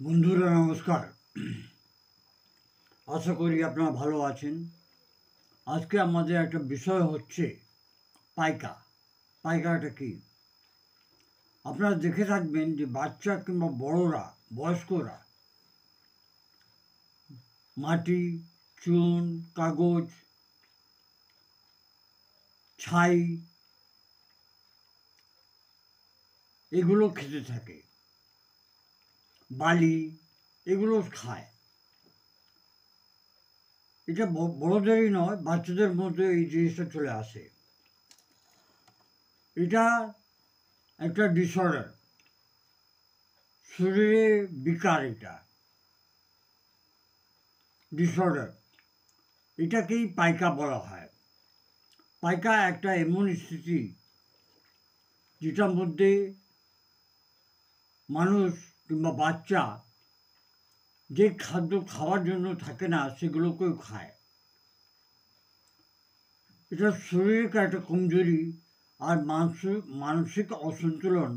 বন্ধুরা নমস্কার। আশা করি আপনারা ভালো আছেন। আজকে আমাদের একটা বিষয় হচ্ছে পাইকা। পাইকাটা কি? আপনারা দেখে থাকবেন যে বাচ্চা কিংবা বড়রা, বয়স্করা মাটি, চুন, কাগজ, ছাই এগুলো খেতে থাকে। বালি এগুলো খায়। এটা বড়দেরই নয়, বাচ্চাদের মধ্যে এই জিনিসটা চলে আসে। এটা একটা ডিসঅর্ডার, শরীরে বিকার। এটা ডিসঅর্ডার, এটাকেই পাইকা বলা হয়। পাইকা একটা এমন স্থিতি যেটার মধ্যে মানুষ কিংবা বাচ্চা যে খাদ্য খাওয়ার জন্য থাকে না সেগুলোকেও খায়। এটা শরীরের একটা কমজোরি আর মানসিক অসন্তুলন,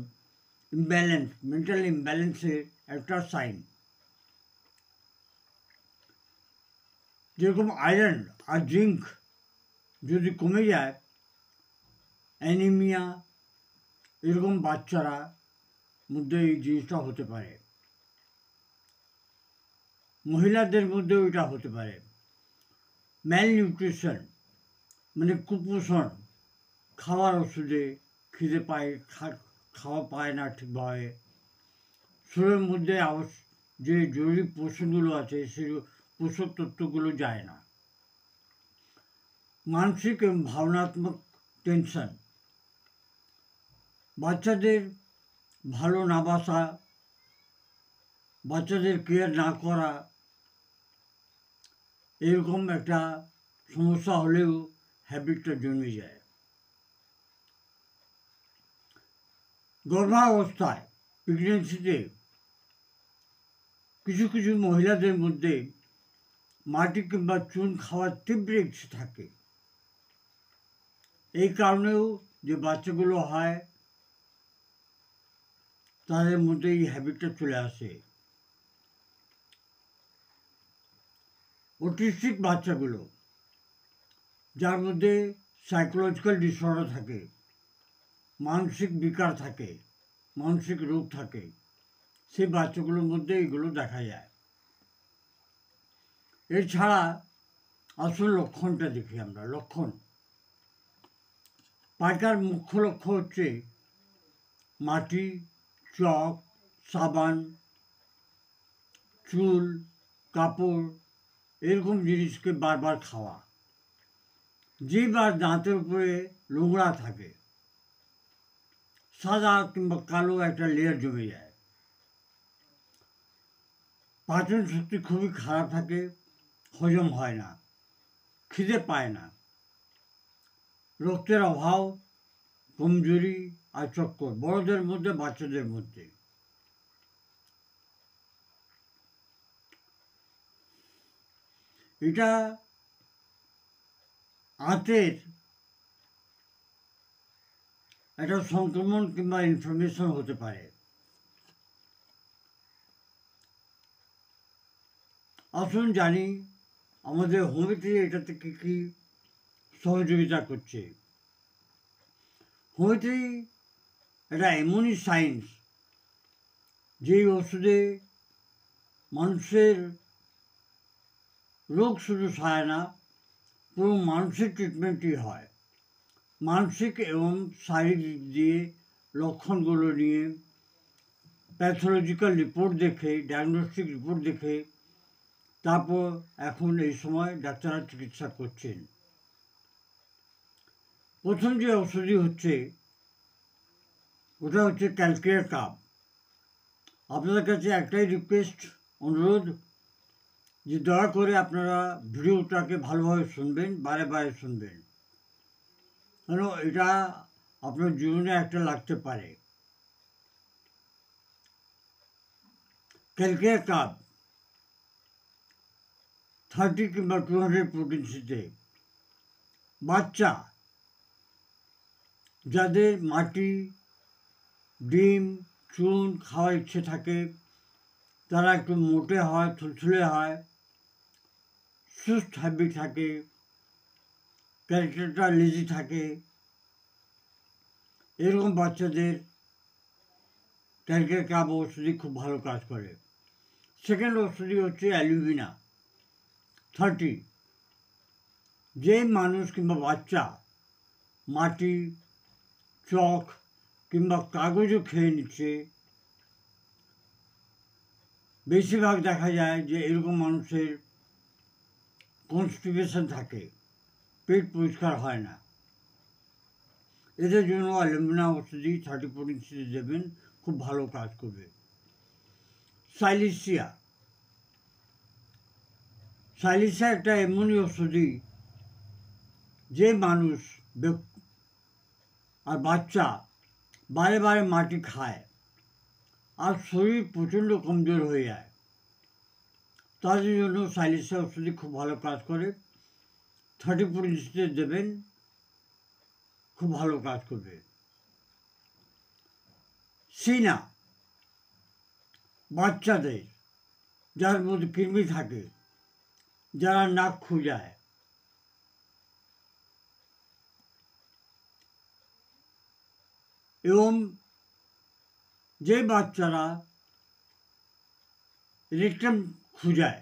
ইমব্যালেন্স, মেন্টাল ইমব্যালেন্সের একটা সাইন। যেরকম আয়রন আর জিঙ্ক যদি কমে যায়, অ্যানিমিয়া, এরকম বাচ্চারা মধ্যে এই জিনিসটা হতে পারে। মহিলাদের মধ্যেও এটা হতে পারে। ম্যাল নিউট্রিশন মানে কুপোষণ, খাওয়ার ওষুধে খিদে পায়, খাওয়া পায় না ঠিকভাবে, শরীরের মধ্যে যে জরুরি পোষণগুলো আছে সেই পোষক তত্ত্বগুলো যায় না। মানসিক এবং ভাবনাত্মক টেনশন, বাচ্চাদের ভালো না বাসা, বাচ্চাদের কেয়ার না করা, এরকম একটা সমস্যা হলেও হ্যাবিটটা জমে যায়। গর্ভাবস্থায়, প্রেগনেন্সিতে কিছু কিছু মহিলাদের মধ্যে মাটি কিংবা চুন খাওয়ার তীব্র ইচ্ছে থাকে। এই কারণেও যে বাচ্চাগুলো হয় তাদের মধ্যে এই হ্যাবিটটা চলে আসে। অটিস্টিক বাচ্চাগুলো, যার মধ্যে সাইকোলজিক্যাল ডিসঅর্ডার থাকে, মানসিক বিকার থাকে, মানসিক রোগ থাকে, সেই বাচ্চাগুলোর মধ্যে এগুলো দেখা যায়। এছাড়া আসল লক্ষণটা দেখি আমরা। লক্ষণ, পাইকার মুখ্য লক্ষ্য হচ্ছে মাটি, চক, সাবান, চুল, কাপড় এরকম জিনিসকে বারবার খাওয়া। জিভ দাঁতের উপরে নোংরা থাকে, সাদা কিংবা কালো একটা লেয়ার জমে যায়। পাচন শক্তি খুবই খারাপ থাকে, হজম হয় না, খিদে পায় না, রক্তের অভাব, কমজোরি আর চক্কর, বড়দের মধ্যে বাচ্চাদের মধ্যে। এটা আঁতের একটা সংক্রমণ কিংবা ইনফরমেশন হতে পারে। আসুন জানি আমাদের হোমিওপ্যাথি এটাতে কী কী সহযোগিতা করছে। হোমিওপ্যাথি এটা এমনই সায়েন্স যেই ওষুধে মানুষের রোগ শুধু সায় না, পুরো মানসিক ট্রিটমেন্টই হয়। মানসিক এবং শারীরিক দিক দিয়ে লক্ষণগুলো নিয়ে প্যাথোলজিক্যাল রিপোর্ট দেখে, ডায়াগনস্টিক রিপোর্ট দেখে তারপর এখন এই সময় ডাক্তাররা চিকিৎসা করছেন। প্রথম যে ওষুধই হচ্ছে ওটা হচ্ছে ক্যালকের কাপ। আপনাদের কাছে একটাই রিকোয়েস্ট, অনুরোধ, যে দয়া করে আপনারা ভিডিওটাকে ভালোভাবে শুনবেন, বারে বারে শুনবেন, কেন এটা আপনার জীবনে একটা লাগতে পারে। ক্যালকের কাপ 30 কিংবা 200 প্রোটিনসিতে বাচ্চা যাদের মাটি, ডিম, চুন খাওয়ার ইচ্ছে থাকে, তারা একটু মোটে হয়, থুলথুলে হয়, সুস্থ হ্যাবিট থাকে, ক্যারেক্টারটা লেজি থাকে, এরকম বাচ্চাদের ক্যালকের কাপ ওষুধই খুব ভালো কাজ করে। সেকেন্ড ওষুধই হচ্ছে অ্যালুমিনা 30। যে মানুষ কিংবা বাচ্চা মাটি, চক কিংবা কাগজও খেয়ে নিচ্ছে, বেশিরভাগ দেখা যায় যে এরকম মানুষের কনস্টিপেশন থাকে, পেট পরিষ্কার হয় না। এদের জন্য অ্যালুমিনা ওষুধই 30 দেবেন, খুব ভালো কাজ করবে। সাইলিসিয়া একটা এমনই ওষুধই যে মানুষ আর বাচ্চা বারে বারে মাটি খায় আর শরীর প্রচণ্ড কমজোর হয়ে যায়, তাদের জন্য সাইলিসিয়া ওষুধই খুব ভালো কাজ করে। 30 দেবেন, খুব ভালো কাজ করবে। সিনা বাচ্চাদের যার মধ্যে কৃমি থাকে, যারা নাক খুঁজায়, এবং যে বাচ্চারা রেকটাম খুঁজায়,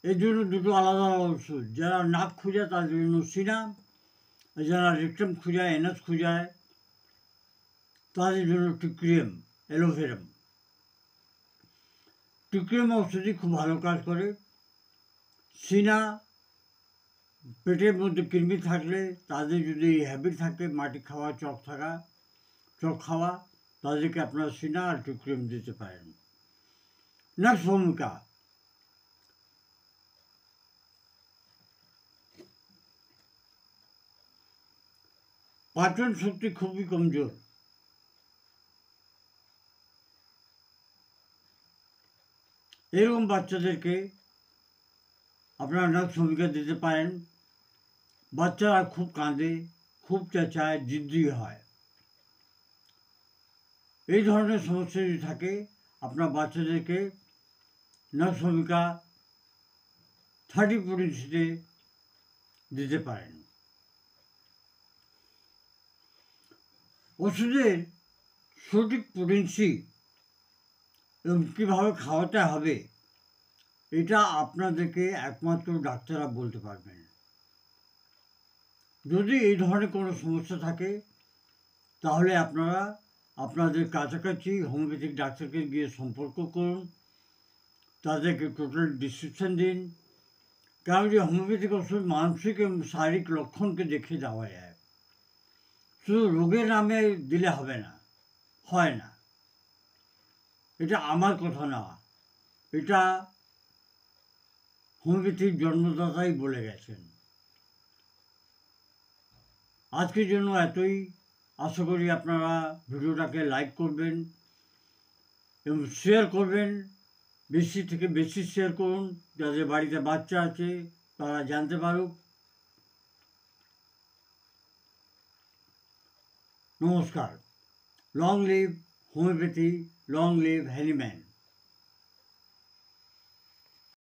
এর জন্য দুটো আলাদা আলাদা ওষুধ। যারা নাক খুঁজায় তাদের জন্য সিনা, আর যারা রেকটাম খুঁজায়, এনাস খুঁজায়, তাদের জন্য টুক্রিয়াম অ্যালোভেরাম। টুক্রিয়াম ওষুধই খুব ভালো কাজ করে। সিনা পেটের মধ্যে কৃমি থাকলে, তাদের যদি হ্যাবিট থাকে মাটি খাওয়া, চক খাওয়া, তাদেরকে আপনারা সিনা আর টুক্রিয়াম দিতে পারেন। নেক্সট ভূমিকা, পাচন শক্তি খুবই কমজোর, এরকম বাচ্চাদেরকে আপনারা নেক্সট ভূমিকা দিতে পারেন। বাচ্চারা খুব কাঁদে, খুব চেঁচায়, জিদ্দি হয়, এই ধরনের সমস্যা যদি থাকে আপনার বাচ্চাদেরকে নেক্সট ভূমিকা 30 দিতে পারেন। ওষুধের সঠিক পোটেন্সি এবং কীভাবে খাওয়াতে হবে এটা আপনাদেরকে একমাত্র ডাক্তাররা বলতে পারবেন। যদি এই ধরনের কোনো সমস্যা থাকে তাহলে আপনারা আপনাদের কাছাকাছি হোমিওপ্যাথিক ডাক্তারকে গিয়ে সম্পর্ক করুন, তাদেরকে টোটাল ডিসক্রিপশান দিন। কারণ যে হোমিওপ্যাথিক ওষুধ মানসিক এবং শারীরিক লক্ষণকে দেখে দেওয়া যায়, শুধু রোগের নামে দিলে হবে না, হয় না। এটা আমার কথা না, এটা হোমিওপ্যাথির জন্মদাতাই বলে গেছেন। আজকের জন্য এতই। আশা করি আপনারা ভিডিওটাকে লাইক করবেন এবং শেয়ার করবেন, বেশি থেকে বেশি শেয়ার করুন, যাদের বাড়িতে বাচ্চা আছে তারা জানতে পারুক। নমস্কার। Long live homeopathy, long live Hahnemann.